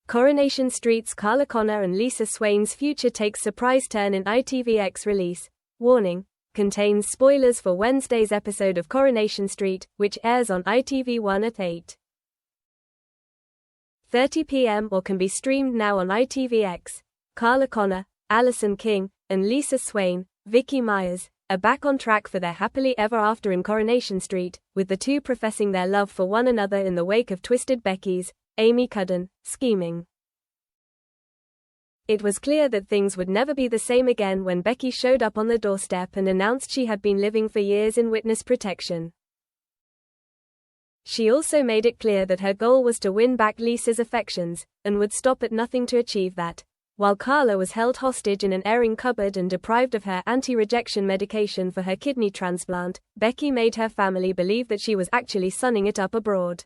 Coronation Street's Carla and Lisa Swain's future takes surprise turn in ITVX release. Warning: contains spoilers for Wednesday's episode of Coronation Street, which airs on ITV1 at 8:30 p.m. or can be streamed now on ITVX. Carla Connor, Alison King, and Lisa Swain, Vicky Myers, are back on track for their happily ever after in Coronation Street, with the two professing their love for one another in the wake of twisted Becky's, Amy Cudden, scheming. It was clear that things would never be the same again when Becky showed up on the doorstep and announced she had been living for years in witness protection. She also made it clear that her goal was to win back Lisa's affections, and would stop at nothing to achieve that. While Carla was held hostage in an airing cupboard and deprived of her anti-rejection medication for her kidney transplant, Becky made her family believe that she was actually sunning it up abroad.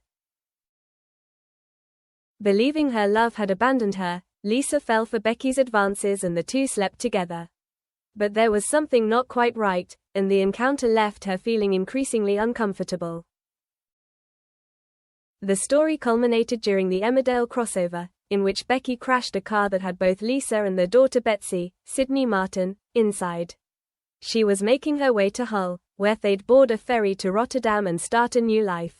Believing her love had abandoned her, Lisa fell for Becky's advances and the two slept together. But there was something not quite right, and the encounter left her feeling increasingly uncomfortable. The story culminated during the Emmerdale crossover, in which Becky crashed a car that had both Lisa and their daughter Betsy, Sydney Martin, inside. She was making her way to Hull, where they'd board a ferry to Rotterdam and start a new life.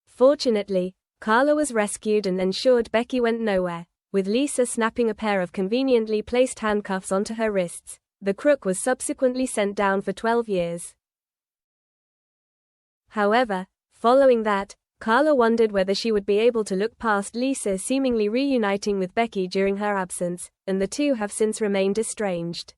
Fortunately, Carla was rescued and ensured Becky went nowhere, with Lisa snapping a pair of conveniently placed handcuffs onto her wrists. The crook was subsequently sent down for 12 years. However, following that, Carla wondered whether she would be able to look past Lisa seemingly reuniting with Becky during her absence, and the two have since remained estranged.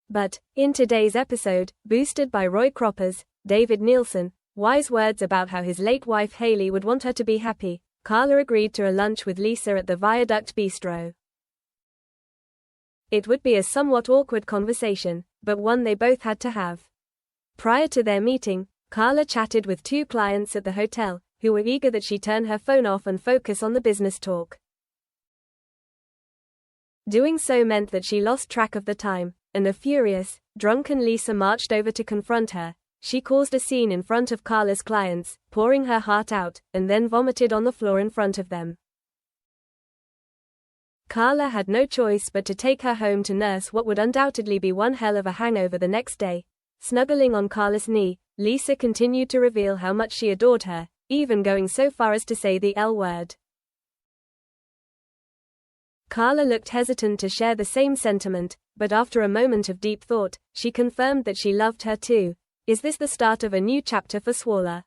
But, in today's episode, boosted by Roy Cropper's David Nielsen, wise words about how his late wife Hayley would want her to be happy, Carla agreed to a lunch with Lisa at the Viaduct Bistro. It would be a somewhat awkward conversation, but one they both had to have. Prior to their meeting, Carla chatted with two clients at the hotel, who were eager that she turn her phone off and focus on the business talk. Doing so meant that she lost track of the time, and a furious, drunken Lisa marched over to confront her. She caused a scene in front of Carla's clients, pouring her heart out, and then vomited on the floor in front of them. Carla had no choice but to take her home to nurse what would undoubtedly be one hell of a hangover the next day. Snuggling on Carla's knee, Lisa continued to reveal how much she adored her, even going so far as to say the L word. Carla looked hesitant to share the same sentiment, but after a moment of deep thought, she confirmed that she loved her too. Is this the start of a new chapter for Swalla?